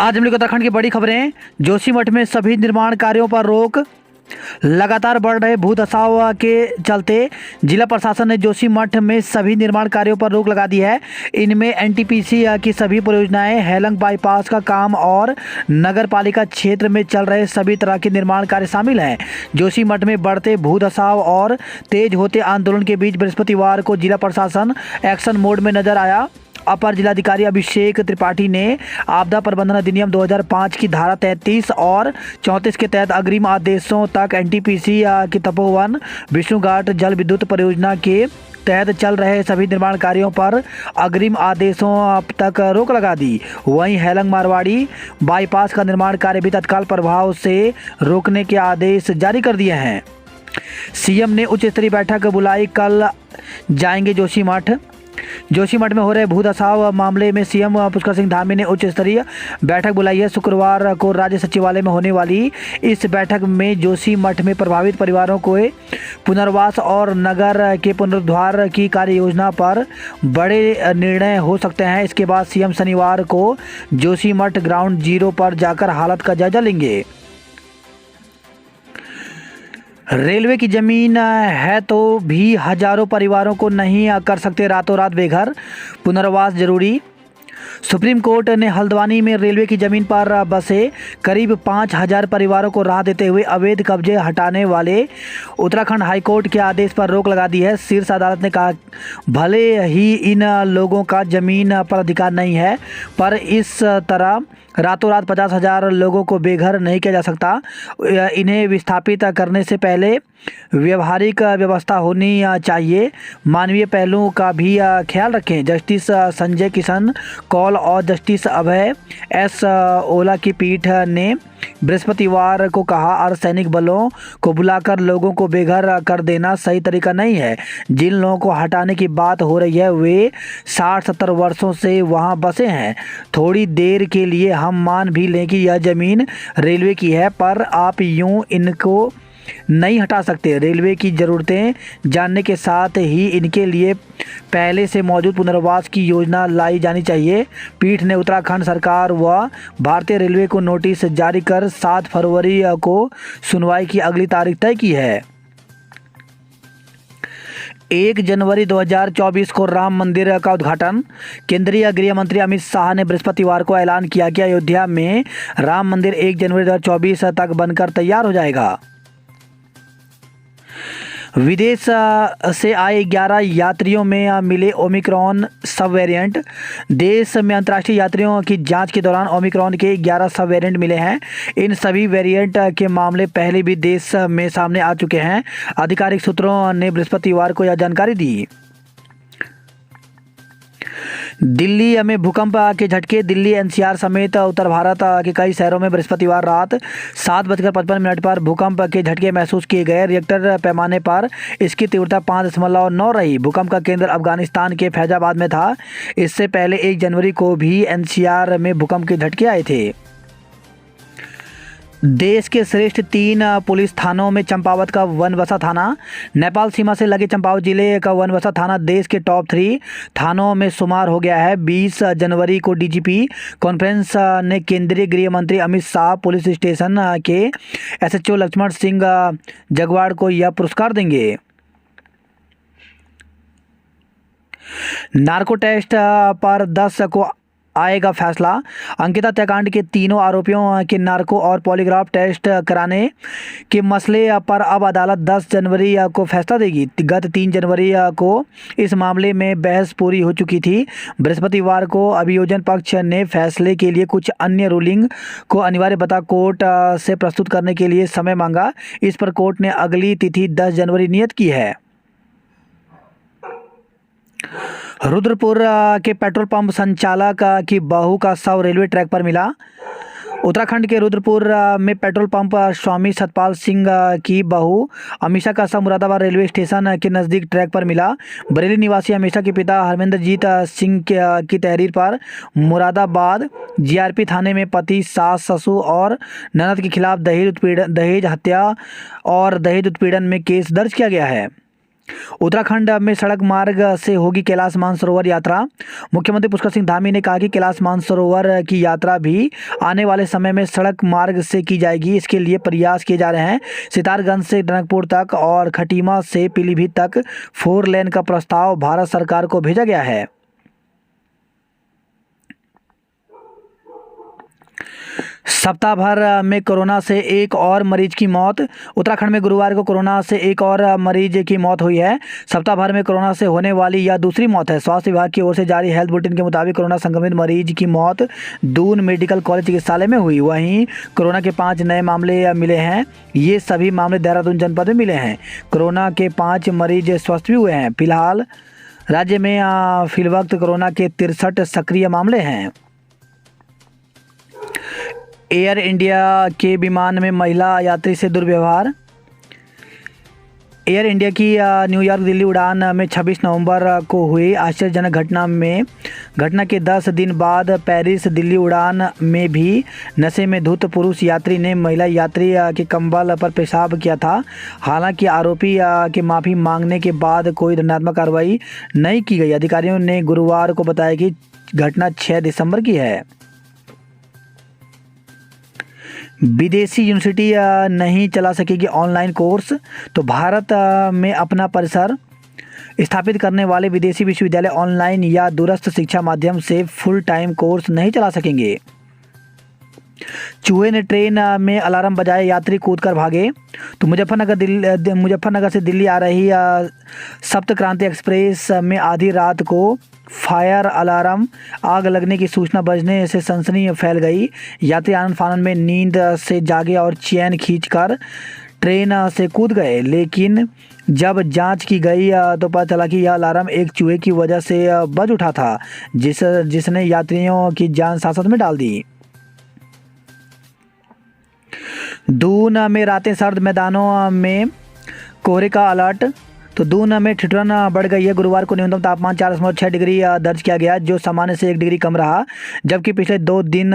आज हम लोग उत्तराखंड की बड़ी खबरें। जोशीमठ में सभी निर्माण कार्यों पर रोक। लगातार बढ़ रहे भूधसाव के चलते जिला प्रशासन ने जोशीमठ में सभी निर्माण कार्यों पर रोक लगा दी है। इनमें एनटीपीसी की सभी परियोजनाएं, हेलंग बाईपास का काम और नगर पालिका क्षेत्र में चल रहे सभी तरह के निर्माण कार्य शामिल हैं। जोशीमठ में बढ़ते भूधसाव और तेज होते आंदोलन के बीच बृहस्पतिवार को जिला प्रशासन एक्शन मोड में नजर आया। अपर जिलाधिकारी अभिषेक त्रिपाठी ने आपदा प्रबंधन अधिनियम 2005 की धारा 33 और 34 के तहत अग्रिम आदेशों तक एनटीपीसी की तपोवन विष्णुघाट जल विद्युत परियोजना के तहत चल रहे सभी निर्माण कार्यों पर अग्रिम आदेशों तक रोक लगा दी। वहीं हेलंग मारवाड़ी बाईपास का निर्माण कार्य भी तत्काल प्रभाव से रोकने के आदेश जारी कर दिए हैं। सीएम ने उच्च स्तरीय बैठक बुलाई, कल जाएंगे जोशीमठ में हो रहे भूधसाव मामले में सीएम पुष्कर सिंह धामी ने उच्च स्तरीय बैठक बुलाई है। शुक्रवार को राज्य सचिवालय में होने वाली इस बैठक में जोशीमठ में प्रभावित परिवारों को पुनर्वास और नगर के पुनरुद्धार की कार्य योजना पर बड़े निर्णय हो सकते हैं। इसके बाद सीएम शनिवार को जोशीमठ ग्राउंड जीरो पर जाकर हालत का जायजा लेंगे। रेलवे की जमीन है तो भी हजारों परिवारों को नहीं कर सकते रातों रात बेघर, पुनर्वास जरूरी। सुप्रीम कोर्ट ने हल्द्वानी में रेलवे की जमीन पर बसे करीब 5000 परिवारों को राहत देते हुए अवैध कब्जे हटाने वाले उत्तराखंड हाईकोर्ट के आदेश पर रोक लगा दी है। शीर्ष अदालत ने कहा, भले ही इन लोगों का जमीन पर अधिकार नहीं है, पर इस तरह रातों रात 50,000 लोगों को बेघर नहीं किया जा सकता। इन्हें विस्थापित करने से पहले व्यवहारिक व्यवस्था होनी चाहिए। मानवीय पहलुओं का भी ख्याल रखें। जस्टिस संजय किशन कौल और जस्टिस अभय एस ओला की पीठ ने बृहस्पतिवार को कहा, अर्धसैनिक बलों को बुलाकर लोगों को बेघर कर देना सही तरीका नहीं है। जिन लोगों को हटाने की बात हो रही है वे 60-70 वर्षों से वहां बसे हैं। थोड़ी देर के लिए हम मान भी लें कि यह ज़मीन रेलवे की है, पर आप यूं इनको नहीं हटा सकते। रेलवे की ज़रूरतें जानने के साथ ही इनके लिए पहले से मौजूद पुनर्वास की योजना लाई जानी चाहिए। पीठ ने उत्तराखंड सरकार व भारतीय रेलवे को नोटिस जारी कर 7 फरवरी को सुनवाई की अगली तारीख तय की है। 1 जनवरी 2024 को राम मंदिर का उद्घाटन। केंद्रीय गृह मंत्री अमित शाह ने बृहस्पतिवार को ऐलान किया कि अयोध्या में राम मंदिर 1 जनवरी 2024 तक बनकर तैयार हो जाएगा। विदेश से आए 11 यात्रियों में मिले ओमिक्रॉन सब वेरिएंट। देश में अंतर्राष्ट्रीय यात्रियों की जांच के दौरान ओमिक्रॉन के 11 सब वेरिएंट मिले हैं। इन सभी वेरिएंट के मामले पहले भी देश में सामने आ चुके हैं। आधिकारिक सूत्रों ने बृहस्पतिवार को यह जानकारी दी। दिल्ली में भूकंप के झटके। दिल्ली एनसीआर समेत उत्तर भारत के कई शहरों में बृहस्पतिवार रात 7:55 पर भूकंप के झटके महसूस किए गए। रिएक्टर पैमाने पर इसकी तीव्रता 5.9 रही। भूकंप का केंद्र अफगानिस्तान के फैजाबाद में था। इससे पहले 1 जनवरी को भी एनसीआर में भूकंप के झटके आए थे। देश के श्रेष्ठ 3 पुलिस थानों में चंपावत का वनबसा थाना। नेपाल सीमा से लगे चंपावत जिले का वनबसा थाना देश के टॉप 3 थानों में शुमार हो गया है। 20 जनवरी को डीजीपी कॉन्फ्रेंस ने केंद्रीय गृह मंत्री अमित शाह पुलिस स्टेशन के एसएचओ लक्ष्मण सिंह जगवाड़ को यह पुरस्कार देंगे। नार्को टेस्ट पर 10 को आएगा फैसला। अंकिता हत्याकांड के तीनों आरोपियों के नार्को और पॉलीग्राफ टेस्ट कराने के मसले पर अब अदालत 10 जनवरी को फैसला देगी। गत 3 जनवरी को इस मामले में बहस पूरी हो चुकी थी। बृहस्पतिवार को अभियोजन पक्ष ने फैसले के लिए कुछ अन्य रूलिंग को अनिवार्य बता कोर्ट से प्रस्तुत करने के लिए समय मांगा। इस पर कोर्ट ने अगली तिथि 10 जनवरी नियत की है। रुद्रपुर के पेट्रोल पंप संचालक की बहू का शव रेलवे ट्रैक पर मिला। उत्तराखंड के रुद्रपुर में पेट्रोल पंप स्वामी सतपाल सिंह की बहू अमीषा का शव मुरादाबाद रेलवे स्टेशन के नज़दीक ट्रैक पर मिला। बरेली निवासी अमीषा के पिता हरमिंदरजीत सिंह की तहरीर पर मुरादाबाद जीआरपी थाने में पति, सास, ससुर और ननद के खिलाफ दहेज हत्या और दहेज उत्पीड़न में केस दर्ज किया गया है। उत्तराखंड में सड़क मार्ग से होगी कैलाश मानसरोवर यात्रा। मुख्यमंत्री पुष्कर सिंह धामी ने कहा कि कैलाश मानसरोवर की यात्रा भी आने वाले समय में सड़क मार्ग से की जाएगी। इसके लिए प्रयास किए जा रहे हैं। सितारगंज से टनकपुर तक और खटीमा से पीलीभीत तक 4 लेन का प्रस्ताव भारत सरकार को भेजा गया है। सप्ताह भर में कोरोना से एक और मरीज की मौत। उत्तराखंड में गुरुवार को कोरोना से एक और मरीज की मौत हुई है। सप्ताह भर में कोरोना से होने वाली यह दूसरी मौत है। स्वास्थ्य विभाग की ओर से जारी हेल्थ बुलेटिन के मुताबिक कोरोना संक्रमित मरीज की मौत दून मेडिकल कॉलेज चिकित्सालय में हुई। वहीं कोरोना के 5 नए मामले मिले हैं। ये सभी मामले देहरादून जनपद में मिले हैं। कोरोना के 5 मरीज स्वस्थ भी हुए हैं। फिलहाल राज्य में फिलवक्त कोरोना के 63 सक्रिय मामले हैं। एयर इंडिया के विमान में महिला यात्री से दुर्व्यवहार। एयर इंडिया की न्यूयॉर्क दिल्ली उड़ान में 26 नवंबर को हुई आश्चर्यजनक घटना के 10 दिन बाद पेरिस दिल्ली उड़ान में भी नशे में धुत पुरुष यात्री ने महिला यात्री के कंबल पर पेशाब किया था। हालांकि आरोपी के माफ़ी मांगने के बाद कोई दंडात्मक कार्रवाई नहीं की गई। अधिकारियों ने गुरुवार को बताया कि घटना 6 दिसंबर की है। विदेशी यूनिवर्सिटी नहीं चला सकेगी ऑनलाइन कोर्स। तो भारत में अपना परिसर स्थापित करने वाले विदेशी विश्वविद्यालय ऑनलाइन या दूरस्थ शिक्षा माध्यम से फुल टाइम कोर्स नहीं चला सकेंगे। चूहे ने ट्रेन में अलार्म बजाए, यात्री कूदकर भागे। तो मुजफ्फरनगर से दिल्ली आ रही सप्त क्रांति एक्सप्रेस में आधी रात को फायर अलार्म आग लगने की सूचना बजने से सनसनी फैल गई। यात्री आनंद फानन में नींद से जागे और चैन खींचकर ट्रेन से कूद गए, लेकिन जब जांच की गई तो पता चला कि यह अलार्म एक चूहे की वजह से बज उठा था, जिसने यात्रियों की जान सांसत में डाल दी। दून में रातें सर्द, मैदानों में कोहरे का अलर्ट। तो दून में ठिठुरन बढ़ गई है। गुरुवार को न्यूनतम तापमान 4.6 डिग्री दर्ज किया गया, जो सामान्य से 1 डिग्री कम रहा, जबकि पिछले 2 दिन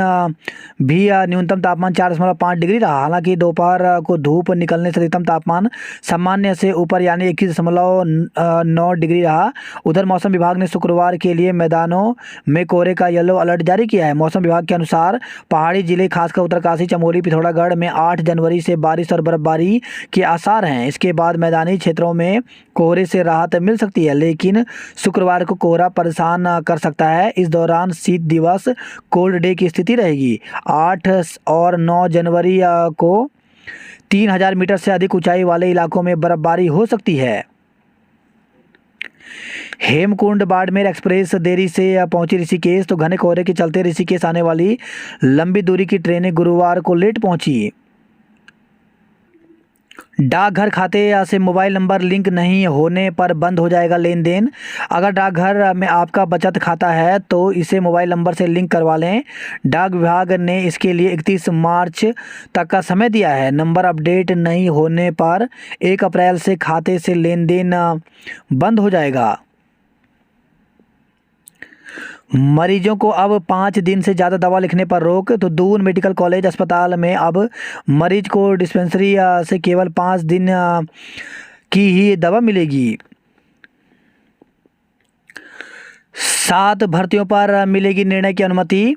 भी न्यूनतम तापमान 4.5 डिग्री रहा। हालांकि दोपहर को धूप निकलने से अधिकतम तापमान सामान्य से ऊपर यानी 21.9 डिग्री रहा। उधर मौसम विभाग ने शुक्रवार के लिए मैदानों में कोहरे का येलो अलर्ट जारी किया है। मौसम विभाग के अनुसार पहाड़ी जिले खासकर उत्तरकाशी, चमोली, पिथौरागढ़ में 8 जनवरी से बारिश और बर्फबारी के आसार हैं। इसके बाद मैदानी क्षेत्रों में कोहरे से राहत मिल सकती है, लेकिन शुक्रवार को कोहरा परेशान कर सकता है। इस दौरान शीत दिवस कोल्ड डे की स्थिति रहेगी। 8 और 9 जनवरी को 3000 मीटर से अधिक ऊंचाई वाले इलाकों में बर्फबारी हो सकती है। हेमकुंड बाड़मेर एक्सप्रेस देरी से पहुंची ऋषिकेश। तो घने कोहरे के चलते ऋषिकेश आने वाली लंबी दूरी की ट्रेनें गुरुवार को लेट पहुंची। डाकघर खाते से मोबाइल नंबर लिंक नहीं होने पर बंद हो जाएगा लेन देन। अगर डाकघर में आपका बचत खाता है तो इसे मोबाइल नंबर से लिंक करवा लें। डाक विभाग ने इसके लिए 31 मार्च तक का समय दिया है। नंबर अपडेट नहीं होने पर 1 अप्रैल से खाते से लेन देन बंद हो जाएगा। मरीजों को अब 5 दिन से ज़्यादा दवा लिखने पर रोक। तो दून मेडिकल कॉलेज अस्पताल में अब मरीज को डिस्पेंसरी से केवल 5 दिन की ही दवा मिलेगी। 7 भर्तियों पर मिलेगी निर्णय की अनुमति।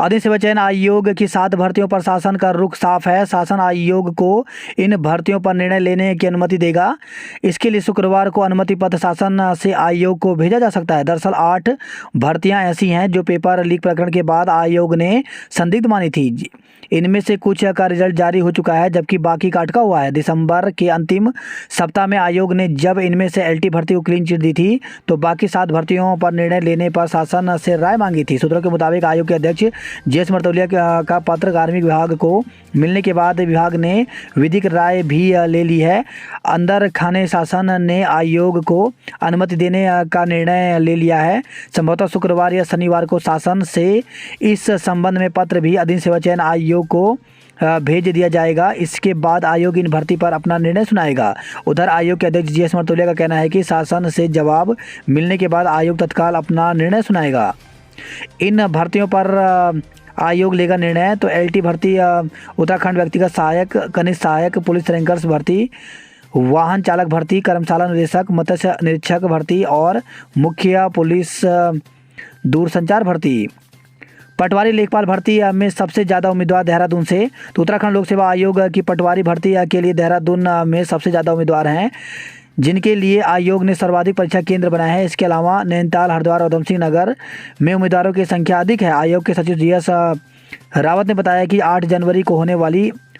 अधीन सेवा चयन आयोग की 7 भर्तियों पर शासन का रुख साफ है। शासन आयोग को इन भर्तियों पर निर्णय लेने की अनुमति देगा। इसके लिए शुक्रवार को अनुमति पत्र शासन से आयोग को भेजा जा सकता है। दरअसल 8 भर्तियां ऐसी हैं जो पेपर लीक प्रकरण के बाद आयोग ने संदिग्ध मानी थी। इनमें से कुछ का रिजल्ट जारी हो चुका है, जबकि बाकी का अटका हुआ है। दिसंबर के अंतिम सप्ताह में आयोग ने जब इनमें से एलटी भर्ती को क्लीन चिट दी थी, तो बाकी 7 भर्तियों पर निर्णय लेने पर शासन से राय मांगी थी। सूत्रों के मुताबिक आयोग के अध्यक्ष जेएस मर्तोलिया का पत्र कार्मिक विभाग को मिलने के बाद विभाग ने विधिक राय भी ले ली है। अंदर खाने शासन ने आयोग को अनुमति देने का निर्णय ले लिया है। संभवतः शुक्रवार या शनिवार को शासन से इस संबंध में पत्र भी अधीन सेवा चयन आयोग को भेज दिया जाएगा। इसके बाद आयोग इन भर्ती पर अपना निर्णय सुनाएगा। उधर आयोग के अध्यक्ष जेएस मर्तोलिया का कहना है कि शासन से जवाब मिलने के बाद आयोग तत्काल अपना निर्णय सुनाएगा। इन भर्तियों पर आयोग लेगा निर्णय। तो एलटी भर्ती उत्तराखंड व्यक्तिगत सहायक, कनिष्ठ सहायक, पुलिस रैंकर्स भर्ती, वाहन चालक भर्ती, कर्मशाला निदेशक, मत्स्य निरीक्षक भर्ती और मुखिया पुलिस दूरसंचार भर्ती। पटवारी लेखपाल भर्ती में सबसे ज़्यादा उम्मीदवार देहरादून से। तो उत्तराखंड लोक सेवा आयोग की पटवारी भर्ती के लिए देहरादून में सबसे ज़्यादा उम्मीदवार हैं, जिनके लिए आयोग ने सर्वाधिक परीक्षा केंद्र बनाए हैं। इसके अलावा नैनीताल, हरिद्वार और उधम सिंह नगर में उम्मीदवारों की संख्या अधिक है। आयोग के सचिव GS रावत ने बताया कि 8 जनवरी को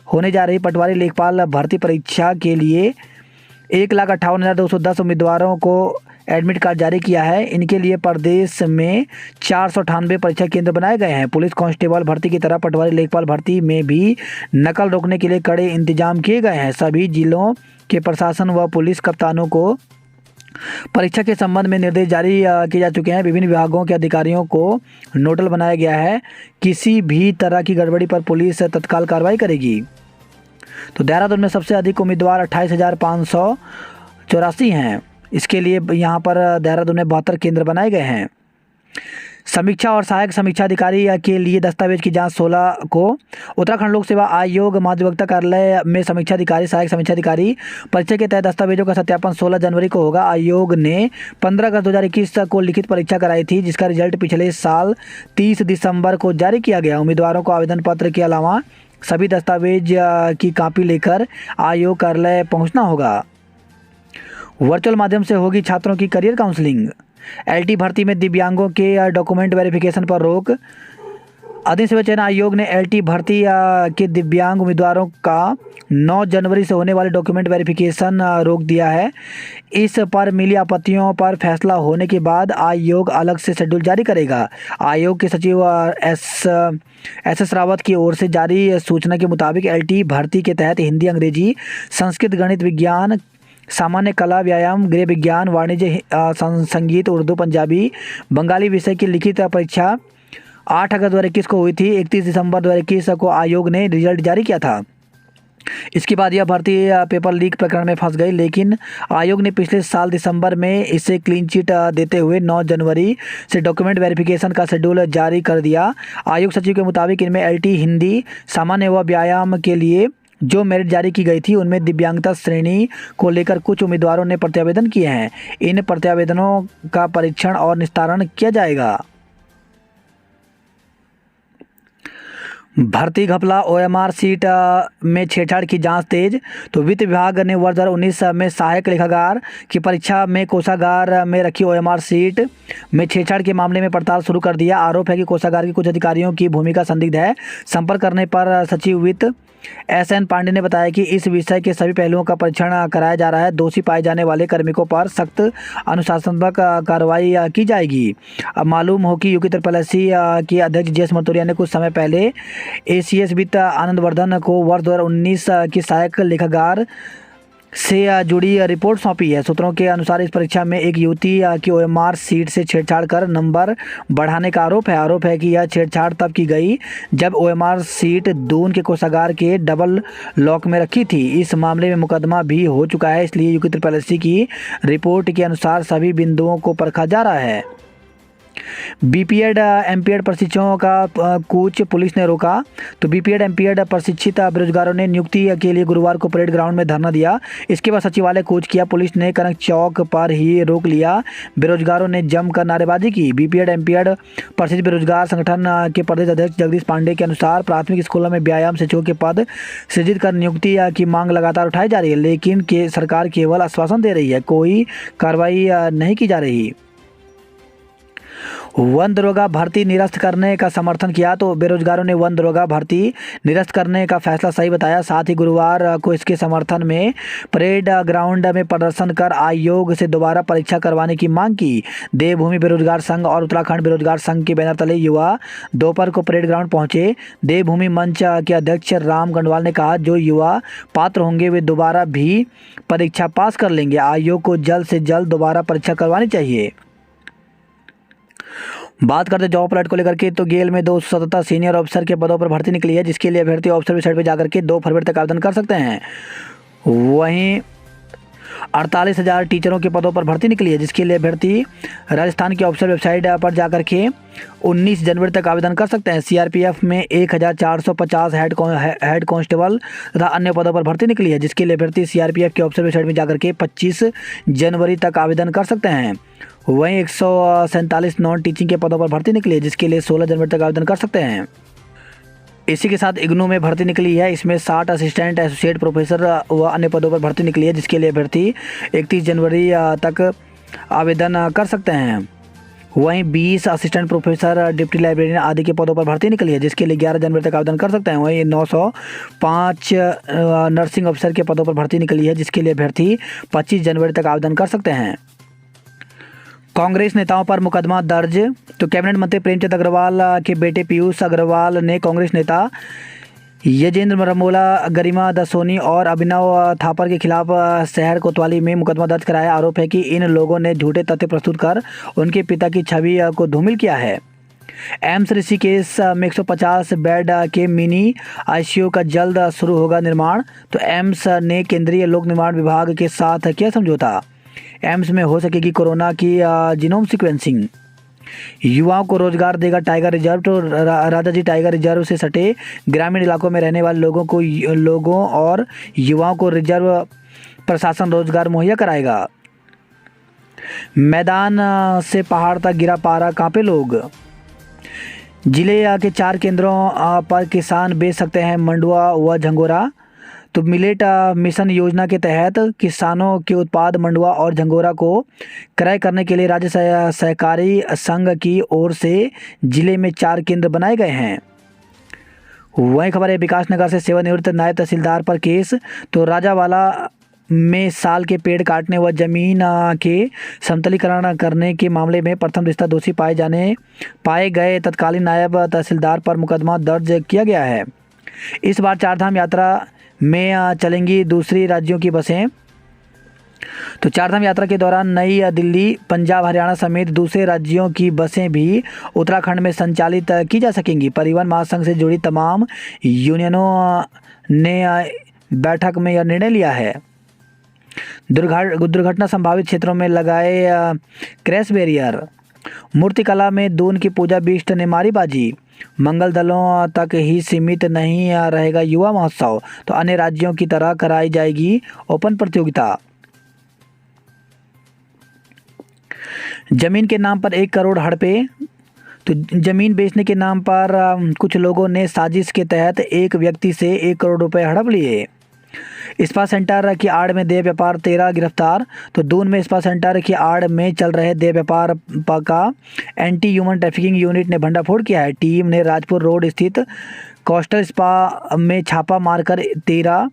होने जा रही पटवारी लेखपाल भर्ती परीक्षा के लिए 1,58,210 उम्मीदवारों को एडमिट कार्ड जारी किया है। इनके लिए प्रदेश में 498 परीक्षा केंद्र बनाए गए हैं। पुलिस कांस्टेबल भर्ती की तरह पटवारी लेखपाल भर्ती में भी नकल रोकने के लिए कड़े इंतजाम किए गए हैं। सभी जिलों के प्रशासन व पुलिस कप्तानों को परीक्षा के संबंध में निर्देश जारी किए जा चुके हैं। विभिन्न विभागों के अधिकारियों को नोडल बनाया गया है। किसी भी तरह की गड़बड़ी पर पुलिस तत्काल कार्रवाई करेगी। तो देहरादून में सबसे अधिक उम्मीदवार 28,584 हैं। इसके लिए यहाँ पर देहरादून में 72 केंद्र बनाए गए हैं। समीक्षा और सहायक समीक्षा अधिकारी के लिए दस्तावेज की जांच 16 को। उत्तराखंड लोक सेवा आयोग महाधिवक्ता कार्यालय में समीक्षा अधिकारी, सहायक समीक्षा अधिकारी परीक्षा के तहत दस्तावेजों का सत्यापन 16 जनवरी को होगा। आयोग ने 15 अगस्त 2021 को लिखित परीक्षा कराई थी, जिसका रिजल्ट पिछले साल 30 दिसंबर को जारी किया गया। उम्मीदवारों को आवेदन पत्र के अलावा सभी दस्तावेज की कॉपी लेकर आयोग कार्यालय पहुँचना होगा। वर्चुअल माध्यम से होगी छात्रों की करियर काउंसलिंग। LT भर्ती में दिव्यांगों के डॉक्यूमेंट वेरिफिकेशन पर रोक। अधीन सेवा चयन आयोग ने LT भर्ती के दिव्यांग उम्मीदवारों का 9 जनवरी से होने वाले डॉक्यूमेंट वेरिफिकेशन रोक दिया है। इस पर मिली आपत्तियों पर फैसला होने के बाद आयोग अलग से शेड्यूल जारी करेगा। आयोग के सचिव SS रावत की ओर से जारी सूचना के मुताबिक LT भर्ती के तहत हिंदी, अंग्रेजी, संस्कृत, गणित, विज्ञान, सामान्य कला, व्यायाम, गृह विज्ञान, वाणिज्य, संगीत, उर्दू, पंजाबी, बंगाली विषय की लिखित परीक्षा 8 अगस्त 2021 को हुई थी। 31 दिसंबर 2021 को आयोग ने रिजल्ट जारी किया था। इसके बाद यह भर्ती पेपर लीक प्रकरण में फंस गई, लेकिन आयोग ने पिछले साल दिसंबर में इसे क्लीन चिट देते हुए 9 जनवरी से डॉक्यूमेंट वेरिफिकेशन का शेड्यूल जारी कर दिया। आयोग सचिव के मुताबिक इनमें LT हिंदी, सामान्य व व्यायाम के लिए जो मेरिट जारी की गई थी, उनमें दिव्यांगता श्रेणी को लेकर कुछ उम्मीदवारों ने प्रत्यावेदन किए हैं। इन प्रत्यावेदनों का परीक्षण और निस्तारण किया जाएगा। भर्ती घपला, OMR सीट में छेड़छाड़ की जांच तेज। तो वित्त विभाग ने वर्ष 2019 में सहायक लेखाकार की परीक्षा में कोषागार में रखी OMR सीट में छेड़छाड़ के मामले में पड़ताल शुरू कर दिया। आरोप है कि कोषागार के कुछ अधिकारियों की भूमिका संदिग्ध है। संपर्क करने पर सचिव वित्त SN पांडे ने बताया कि इस विषय के सभी पहलुओं का परीक्षण कराया जा रहा है। दोषी पाए जाने वाले कार्मिकों पर सख्त अनुशासनात्मक कार्रवाई की जाएगी। अब मालूम हो कि UP SSC के अध्यक्ष JS मर्तोरिया ने कुछ समय पहले ACS वित्त आनंदवर्धन को वर्ष 2019 की सहायक लेखाकार से जुड़ी रिपोर्ट सौंपी है। सूत्रों के अनुसार इस परीक्षा में एक युवती की OMR सीट से छेड़छाड़ कर नंबर बढ़ाने का आरोप है कि यह छेड़छाड़ तब की गई जब OMR सीट दून के कोषागार के डबल लॉक में रखी थी। इस मामले में मुकदमा भी हो चुका है, इसलिए UP SSC की रिपोर्ट के अनुसार सभी बिंदुओं को परखा जा रहा है। BPED MPED प्रशिक्षुओं का कूच पुलिस ने रोका। तो BPED MPED प्रशिक्षित बेरोजगारों ने नियुक्ति के लिए गुरुवार को परेड ग्राउंड में धरना दिया। इसके बाद सचिवालय कूच किया। पुलिस ने कनक चौक पर ही रोक लिया। बेरोजगारों ने जमकर नारेबाजी की। BPED MPED प्रशिक्षित बेरोजगार संगठन के प्रदेश अध्यक्ष जगदीश पांडे के अनुसार प्राथमिक स्कूलों में व्यायाम शिक्षकों के पद सृजित कर नियुक्ति की मांग लगातार उठाई जा रही है, लेकिन सरकार केवल आश्वासन दे रही है, कोई कार्रवाई नहीं की जा रही। वन दरोगा भर्ती निरस्त करने का समर्थन किया। तो बेरोजगारों ने वन दरोगा भर्ती निरस्त करने का फैसला सही बताया। साथ ही गुरुवार को इसके समर्थन में परेड ग्राउंड में प्रदर्शन कर आयोग से दोबारा परीक्षा करवाने की मांग की। देवभूमि बेरोजगार संघ और उत्तराखंड बेरोजगार संघ के बैनर तले युवा दोपहर को परेड ग्राउंड पहुंचे। देवभूमि मंच के अध्यक्ष राम गंडवाल ने कहा, जो युवा पात्र होंगे वे दोबारा भी परीक्षा पास कर लेंगे। आयोग को जल्द से जल्द दोबारा परीक्षा करवानी चाहिए। बात करते जॉब अलर्ट को लेकर के, तो गेल में 277 सीनियर ऑफिसर के पदों पर भर्ती निकली है, जिसके लिए अभ्यर्थी ऑफिसर वेबसाइट पर जाकर के 2 फरवरी तक आवेदन कर सकते हैं। वहीं 48,000 टीचरों के पदों पर भर्ती निकली है, जिसके लिए अभ्यर्थी राजस्थान की ऑफिशियल वेबसाइट पर जाकर के 19 जनवरी तक आवेदन कर सकते हैं। सीआरपीएफ में 1450 हेड कांस्टेबल तथा अन्य पदों पर भर्ती निकली है, जिसके लिए अभ्यर्थी सीआरपीएफ की ऑफिशियल वेबसाइट में जाकर के 25 जनवरी तक आवेदन कर सकते हैं। वहीं 147 नॉन टीचिंग के पदों पर भर्ती निकली है, जिसके लिए 16 जनवरी तक आवेदन कर सकते हैं। इसी के साथ इग्नू में भर्ती निकली है, इसमें 60 असिस्टेंट एसोसिएट प्रोफेसर व अन्य पदों पर भर्ती निकली है, जिसके लिए अभ्यर्थी 31 जनवरी तक आवेदन कर सकते हैं। वहीं 20 असिस्टेंट प्रोफेसर, डिप्टी लाइब्रेरियन आदि के पदों पर भर्ती निकली है, जिसके लिए 11 जनवरी तक आवेदन कर सकते हैं। वहीं 905 नर्सिंग ऑफिसर के पदों पर भर्ती निकली है, जिसके लिए अभ्यर्थी 25 जनवरी तक आवेदन कर सकते हैं। कांग्रेस नेताओं पर मुकदमा दर्ज। तो कैबिनेट मंत्री प्रेमचंद अग्रवाल के बेटे पीयूष अग्रवाल ने कांग्रेस नेता यजेंद्र रमोला, गरिमा दसोनी और अभिनव थापर के खिलाफ शहर कोतवाली में मुकदमा दर्ज कराया। आरोप है कि इन लोगों ने झूठे तथ्य प्रस्तुत कर उनके पिता की छवि को धूमिल किया है। एम्स ऋषिकेश में 150 बेड के मिनी आईसीयू का जल्द शुरू होगा निर्माण। तो एम्स ने केंद्रीय लोक निर्माण विभाग के साथ किया समझौता। एम्स में हो सकेगी कोरोना की जीनोम सीक्वेंसिंग। युवाओं को रोजगार देगा टाइगर रिजर्व। तो राजाजी टाइगर रिजर्व से सटे ग्रामीण इलाकों में रहने वाले लोगों और युवाओं को रिजर्व प्रशासन रोजगार मुहैया कराएगा। मैदान से पहाड़ तक गिरा पारा, कांपे लोग। जिले के 4 केंद्रों पर किसान बेच सकते हैं मंडुआ व झंगोरा। तो मिलेट मिशन योजना के तहत किसानों के उत्पाद मंडुआ और झंगोरा को क्रय करने के लिए राज्य सहकारी संघ की ओर से जिले में 4 केंद्र बनाए गए हैं। वही खबर है विकासनगर से सेवानिवृत्त नायब तहसीलदार पर केस। तो राजावाला में साल के पेड़ काटने व जमीन के समतलीकरण करने के मामले में प्रथम दृष्टया दोषी पाए गए तत्कालीन नायब तहसीलदार पर मुकदमा दर्ज किया गया है। इस बार चारधाम यात्रा में चलेंगी दूसरी राज्यों की बसें। तो चारधाम यात्रा के दौरान नई दिल्ली, पंजाब, हरियाणा समेत दूसरे राज्यों की बसें भी उत्तराखंड में संचालित की जा सकेंगी। परिवहन महासंघ से जुड़ी तमाम यूनियनों ने बैठक में यह निर्णय लिया है। दुर्घटना संभावित क्षेत्रों में लगाए क्रैश बैरियर। मूर्तिकला में दून की पूजा बिष्ट ने मारी बाजी। मंगल दलों तक ही सीमित नहीं रहेगा युवा महोत्सव। तो अन्य राज्यों की तरह कराई जाएगी ओपन प्रतियोगिता। जमीन के नाम पर 1 करोड़ हड़पे। तो जमीन बेचने के नाम पर कुछ लोगों ने साजिश के तहत एक व्यक्ति से 1 करोड़ रुपए हड़प लिए। स्पा सेंटर की आड़ में देह व्यापार 13 गिरफ्तार। तो दून में स्पा सेंटर की आड़ में चल रहे देह व्यापार का एंटी ह्यूमन ट्रैफिकिंग यूनिट ने भंडाफोड़ किया है। टीम ने राजपुर रोड स्थित कोस्टल स्पा में छापा मारकर 13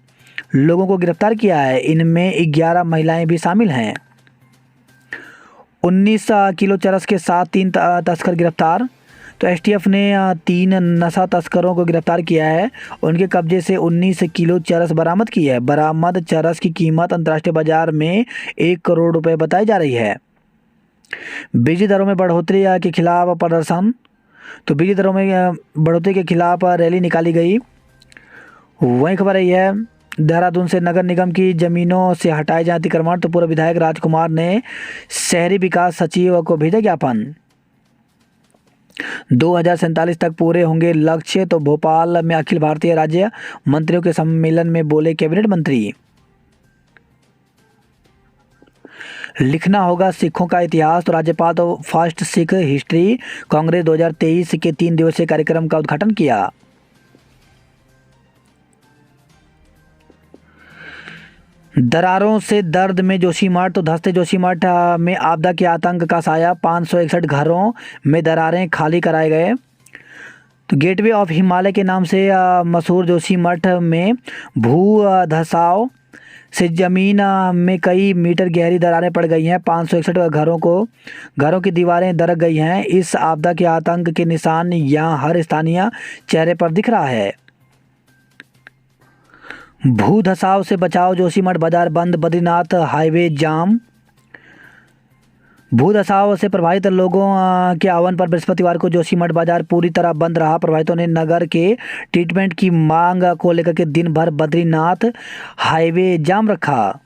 लोगों को गिरफ्तार किया है। इनमें 11 महिलाएं भी शामिल हैं। 19 किलो चरस के साथ 3 तस्कर गिरफ्तार। तो एसटीएफ ने 3 नशा तस्करों को गिरफ्तार किया है। उनके कब्जे से 19 किलो चरस बरामद की है। बरामद चरस की कीमत अंतर्राष्ट्रीय बाजार में 1 करोड़ रुपए बताई जा रही है। बिजली दरों में बढ़ोतरी के खिलाफ प्रदर्शन। तो बिजली दरों में बढ़ोतरी के खिलाफ रैली निकाली गई। वही खबर है देहरादून से नगर निगम की जमीनों से हटाए जाए अतिक्रमण। तो पूर्व विधायक राजकुमार ने शहरी विकास सचिव को भेजा ज्ञापन। 2047 तक पूरे होंगे लक्ष्य। तो भोपाल में अखिल भारतीय राज्य मंत्रियों के सम्मेलन में बोले कैबिनेट मंत्री। लिखना होगा सिखों का इतिहास। तो राज्यपाल तो फर्स्ट सिख हिस्ट्री कांग्रेस 2023 के 3 दिवसीय कार्यक्रम का उद्घाटन किया। दरारों से दर्द में जोशीमठ। तो धंसते जोशीमठ में आपदा के आतंक का साया। 561 घरों में दरारें खाली कराए गए। तो गेटवे ऑफ हिमालय के नाम से मशहूर जोशीमठ में भू धसाव से ज़मीन में कई मीटर गहरी दरारें पड़ गई हैं। 561 घरों की दीवारें दरक गई हैं। इस आपदा के आतंक के निशान यहाँ हर स्थानीय चेहरे पर दिख रहा है। भू धसाव से बचाव, जोशीमठ बाजार बंद, बद्रीनाथ हाईवे जाम। भू धसाव से प्रभावित लोगों के आह्वान पर बृहस्पतिवार को जोशीमठ बाजार पूरी तरह बंद रहा। प्रभावितों ने नगर के ट्रीटमेंट की मांग को लेकर के दिन भर बद्रीनाथ हाईवे जाम रखा।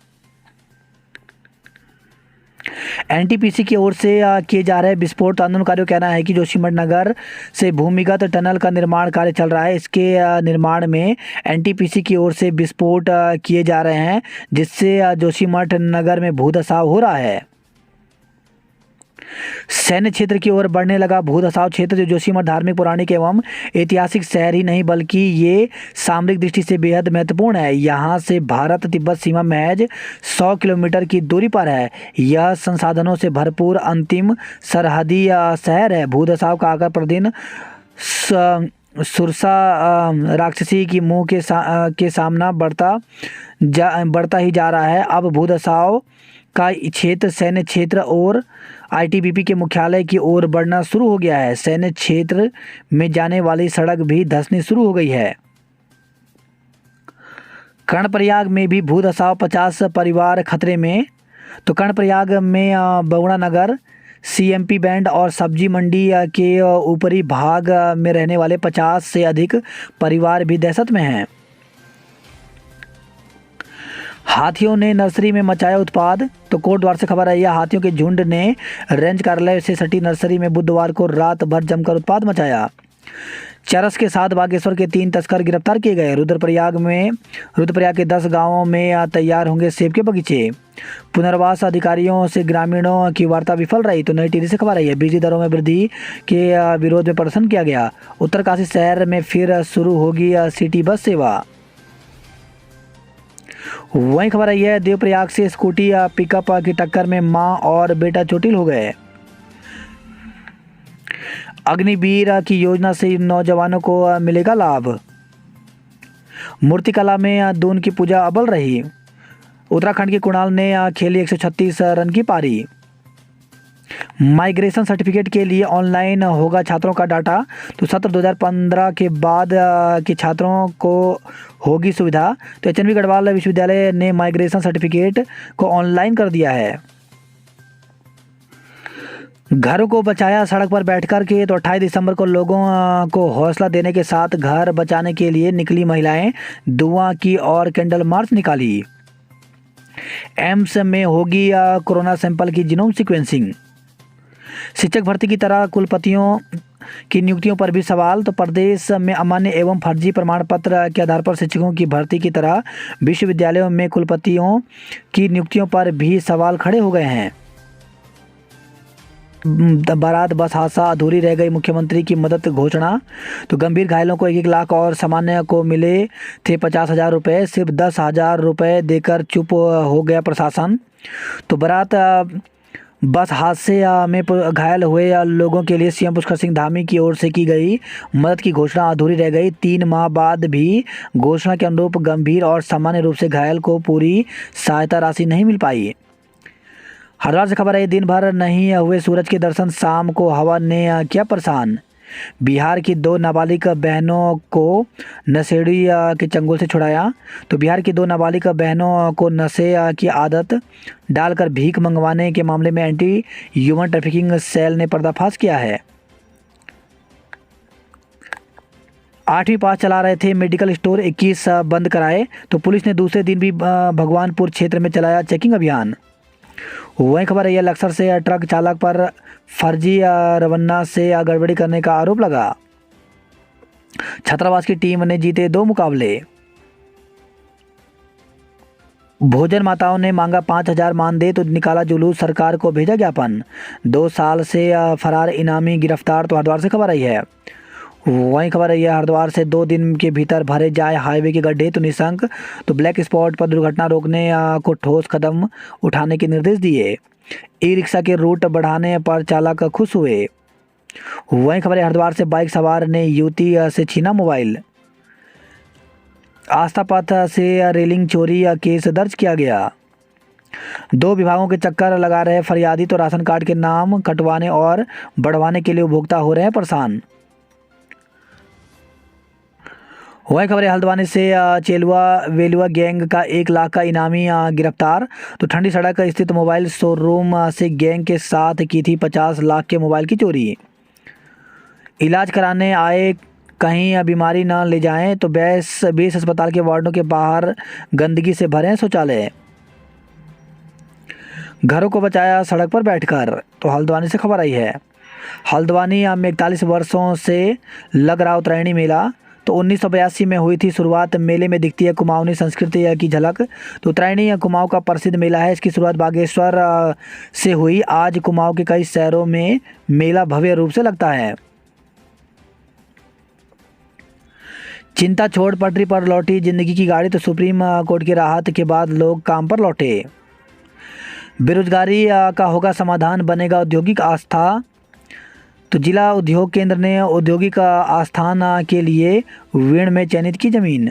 एनटीपीसी की ओर से किए जा रहे विस्फोट आंदोलनकारियों का कहना है कि जोशीमठ नगर से भूमिगत टनल का निर्माण कार्य चल रहा है। इसके निर्माण में एनटीपीसी की ओर से विस्फोट किए जा रहे हैं, जिससे जोशीमठ नगर में भूधसाव हो रहा है। सैन्य क्षेत्र की ओर बढ़ने लगा भूधसाव क्षेत्र। जो जोशीमठ धार्मिक, पौराणिक एवं ऐतिहासिक शहर ही नहीं बल्कि ये सामरिक दृष्टि से बेहद महत्वपूर्ण है। यहाँ से भारत तिब्बत सीमा महज 100 किलोमीटर की दूरी पर है। यह संसाधनों से भरपूर अंतिम सरहदी शहर है। भूधसाव का आकर प्रतिदिन सुरसा राक्षसी की मुंह के सामना बढ़ता ही जा रहा है। अब भूधसाव का क्षेत्र सैन्य क्षेत्र और आईटीबीपी के मुख्यालय की ओर बढ़ना शुरू हो गया है। सैन्य क्षेत्र में जाने वाली सड़क भी धंसनी शुरू हो गई है। कर्णप्रयाग में भी भूधसाव, 50 परिवार खतरे में। तो कर्णप्रयाग में बगुड़ा नगर, सीएमपी बैंड और सब्जी मंडी के ऊपरी भाग में रहने वाले 50 से अधिक परिवार भी दहशत में हैं। हाथियों ने नर्सरी में मचाया उत्पाद। तो कोटद्वार से खबर आई है, हाथियों के झुंड ने रेंज कार्यालय से सटी नर्सरी में बुधवार को रात भर जमकर उत्पाद मचाया। चरस के साथ बागेश्वर के 3 तस्कर गिरफ्तार किए गए। रुद्रप्रयाग के 10 गांवों में तैयार होंगे सेब के बगीचे। पुनर्वास अधिकारियों से ग्रामीणों की वार्ता विफल रही। तो नई टिहरी से खबर आई है, बिजली दरों में वृद्धि के विरोध में प्रदर्शन किया गया। उत्तरकाशी शहर में फिर शुरू होगी सिटी बस सेवा। वहीं खबर आई है, देवप्रयाग से स्कूटी पिकअप की टक्कर में मां और बेटा चोटिल हो गए। अग्निवीर की योजना से नौजवानों को मिलेगा लाभ। मूर्तिकला में दून की पूजा अव्वल रही। उत्तराखंड के कुणाल ने खेली 136 रन की पारी। माइग्रेशन सर्टिफिकेट के लिए ऑनलाइन होगा छात्रों का डाटा। तो सत्र 2015 के बाद के छात्रों को होगी सुविधा। तो एचएनवी गढ़वाल विश्वविद्यालय ने माइग्रेशन सर्टिफिकेट को ऑनलाइन कर दिया है। घरों को बचाया सड़क पर बैठकर के। तो 28 दिसंबर को लोगों को हौसला देने के साथ घर बचाने के लिए निकली महिलाएं। धुआं की और कैंडल मार्च निकाली। एम्स में होगी कोरोना सैंपल की जीनोम सीक्वेंसिंग। शिक्षक भर्ती की तरह कुलपतियों की नियुक्तियों पर भी सवाल। तो प्रदेश में अमान्य एवं फर्जी प्रमाण पत्र के आधार पर शिक्षकों की भर्ती की तरह विश्वविद्यालयों में कुलपतियों की नियुक्तियों पर भी सवाल खड़े हो गए हैं। बारात बस हादसा, अधूरी रह गई मुख्यमंत्री की मदद घोषणा। तो गंभीर घायलों को 1-1 लाख और सामान्य को मिले थे 50,000 रुपये। सिर्फ 10,000 रुपये देकर चुप हो गया प्रशासन। तो बारात बस हादसे में घायल हुए लोगों के लिए सीएम पुष्कर सिंह धामी की ओर से की गई मदद की घोषणा अधूरी रह गई। 3 माह बाद भी घोषणा के अनुरूप गंभीर और सामान्य रूप से घायल को पूरी सहायता राशि नहीं मिल पाई। हरिद्वार से खबर है, दिन भर नहीं हुए सूरज के दर्शन, शाम को हवा ने किया परेशान। बिहार की 2 नाबालिग बहनों को नशेड़ी के चंगुल से छुड़ाया। तो बिहार की 2 नाबालिग बहनों को नशे की आदत डालकर भीख मंगवाने के मामले में एंटी ह्यूमन ट्रैफिकिंग सेल ने पर्दाफाश किया है। 8वीं पास चला रहे थे मेडिकल स्टोर, 21 बंद कराए। तो पुलिस ने दूसरे दिन भी भगवानपुर क्षेत्र में चलाया चेकिंग अभियान। वहीं खबर है, लक्सर से ट्रक चालक पर फर्जी रवाना से गड़बड़ी करने का आरोप लगा। छात्रावास की टीम ने जीते 2 मुकाबले। भोजन माताओं ने मांगा 5,000 मानदेय। तो निकाला जुलूस, सरकार को भेजा ज्ञापन। 2 साल से फरार इनामी गिरफ्तार। तो हरिद्वार से खबर आई है। वहीं खबर है, हरिद्वार से 2 दिन के भीतर भरे जाए हाईवे के गड्ढे। तो निशंक तो ब्लैक स्पॉट पर दुर्घटना रोकने को ठोस कदम उठाने के निर्देश दिए। ई रिक्शा के रूट बढ़ाने पर चालक खुश हुए। वहीं खबर है, हरिद्वार से बाइक सवार ने युवती से छीना मोबाइल। आस्था पथ से रेलिंग चोरी केस दर्ज किया गया। 2 विभागों के चक्कर लगा रहे फरियादी। तो राशन कार्ड के नाम कटवाने और बढ़वाने के लिए उपभोक्ता हो रहे हैं परेशान। वही खबर है, हल्द्वानी से चेलुआ वेलुआ गैंग का 1 लाख का इनामी गिरफ्तार। तो ठंडी सड़क स्थित मोबाइल शोरूम से गैंग के साथ की थी 50 लाख के मोबाइल की चोरी। इलाज कराने आए कहीं बीमारी ना ले जाएं। तो बेस अस्पताल के वार्डों के बाहर गंदगी से भरे शौचालय। घरों को बचाया सड़क पर बैठकर। तो हल्द्वानी से खबर आई है। हल्द्वानी में 41 वर्षों से लग रहा उत्तरायणी मेला। तो 1982 में हुई थी शुरुआत। मेले में दिखती है कुमाऊनी संस्कृति की झलक। तो उत्तरायणी कुमाऊं का प्रसिद्ध मेला है। इसकी शुरुआत बागेश्वर से हुई। आज कुमाऊं के कई शहरों में मेला भव्य रूप से लगता है। चिंता छोड़ पटरी पर लौटी जिंदगी की गाड़ी। तो सुप्रीम कोर्ट की राहत के बाद लोग काम पर लौटे। बेरोजगारी का होगा समाधान, बनेगा औद्योगिक आस्था। तो जिला उद्योग केंद्र ने औद्योगिक आस्थान के लिए वीण में चयनित की जमीन।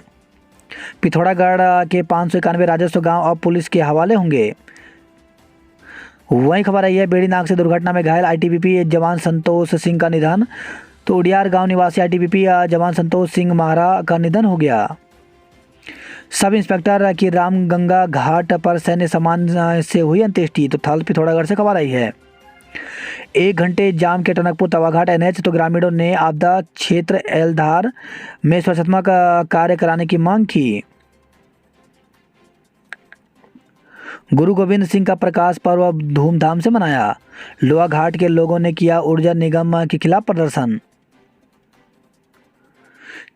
पिथौरागढ़ के 591 राजस्व गांव अब पुलिस के हवाले होंगे। वही खबर आई है, बेड़ी नाग से दुर्घटना में घायल आईटीबीपी जवान संतोष सिंह का निधन। तो उडियार गांव निवासी आईटीबीपी जवान संतोष सिंह महारा का निधन हो गया। सब इंस्पेक्टर की रामगंगा घाट पर सैन्य सम्मान से हुई अंत्येष्टि। तो थल पिथौरागढ़ से खबर आई है। 1 घंटे जाम के टनकपुर तवाघाट एनएच। तो ग्रामीणों ने आपदा क्षेत्र एलधार में स्वच्छतात्मक कार्य कराने की मांग की। गुरु गोविंद सिंह का प्रकाश पर्व धूमधाम से मनाया। लोहा घाट के लोगों ने किया ऊर्जा निगम के खिलाफ प्रदर्शन।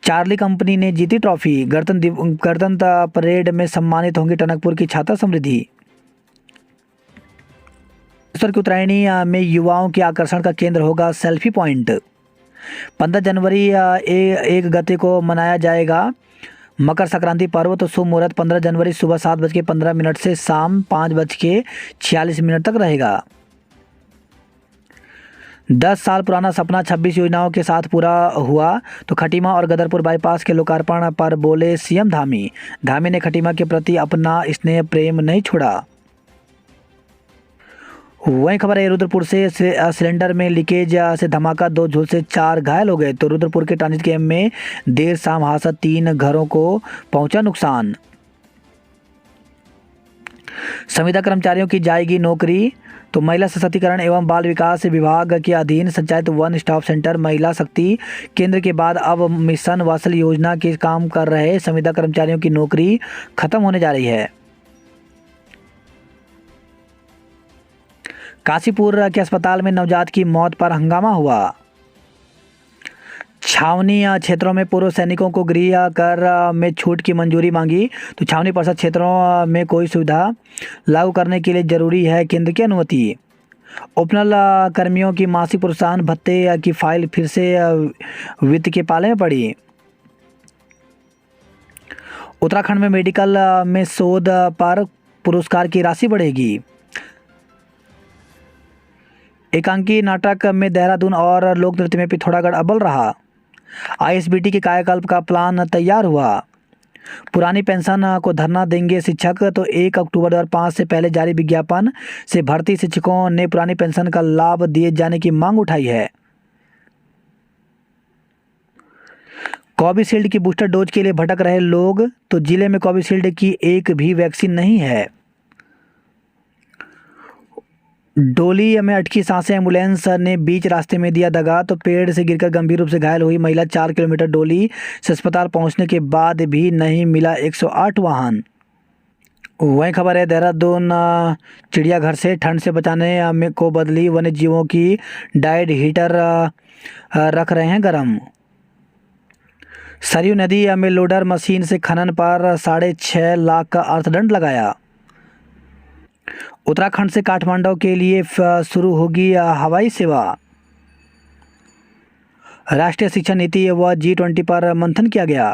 चार्ली कंपनी ने जीती ट्रॉफी। गणतंत्र परेड में सम्मानित होंगी टनकपुर की छात्रा समृद्धि। की उत्तरायणी में युवाओं के आकर्षण का केंद्र होगा सेल्फी पॉइंट। 15 जनवरी 1 गते को मनाया जाएगा मकर संक्रांति पर्व। तो शुभ मुहूर्त 15 जनवरी सुबह 7:15 से शाम 5:46 तक रहेगा। 10 साल पुराना सपना 26 योजनाओं के साथ पूरा हुआ। तो खटीमा और गदरपुर बाईपास के लोकार्पण पर बोले सीएम धामी। धामी ने खटीमा के प्रति अपना स्नेह प्रेम नहीं छोड़ा। वही खबर है रुद्रपुर से सिलेंडर में लीकेज से धमाका, 2 झुलसे 4 घायल हो गए। तो रुद्रपुर के ट्रांजिट कैंप में देर शाम हादसा, 3 घरों को पहुंचा नुकसान। संविदा कर्मचारियों की जाएगी नौकरी। तो महिला सशक्तिकरण एवं बाल विकास विभाग के अधीन संचालित वन स्टॉप सेंटर महिला शक्ति केंद्र के बाद अब मिशन वात्सल्य योजना के काम कर रहे संविदा कर्मचारियों की नौकरी खत्म होने जा रही है। काशीपुर के अस्पताल में नवजात की मौत पर हंगामा हुआ। छावनी क्षेत्रों में पूर्व सैनिकों को गृह कर में छूट की मंजूरी मांगी। तो छावनी परिषद क्षेत्रों में कोई सुविधा लागू करने के लिए जरूरी है केंद्र की अनुमति। ओपनल कर्मियों की मासिक प्रोत्साहन भत्ते की फाइल फिर से वित्त के पाले में पड़ी। उत्तराखंड में मेडिकल में शोध पर पुरस्कार की राशि बढ़ेगी। एकांकी नाटक में देहरादून और लोक नृत्य में पिथौरागढ़ अव्वल रहा। आईएसबीटी के कायाकल्प का प्लान तैयार हुआ। पुरानी पेंशन को धरना देंगे शिक्षक। तो 1 अक्टूबर 2005 से पहले जारी विज्ञापन से भर्ती शिक्षकों ने पुरानी पेंशन का लाभ दिए जाने की मांग उठाई है। कोविशील्ड की बूस्टर डोज के लिए भटक रहे लोग। तो जिले में कोविशील्ड की एक भी वैक्सीन नहीं है। डोली में अटकी सांसें, एम्बुलेंस ने बीच रास्ते में दिया दगा। तो पेड़ से गिरकर गंभीर रूप से घायल हुई महिला। 4 किलोमीटर डोली से अस्पताल पहुंचने के बाद भी नहीं मिला 108 वाहन। वही खबर है देहरादून चिड़ियाघर से ठंड से बचाने में को बदली वन्य जीवों की डाइट, हीटर रख रहे हैं गर्म। सरयू नदी में लोडर मशीन से खनन पर 6.5 लाख का अर्थदंड लगाया। उत्तराखंड से काठमांडू के लिए शुरू होगी हवाई सेवा। राष्ट्रीय शिक्षा नीति व G20 पर मंथन किया गया।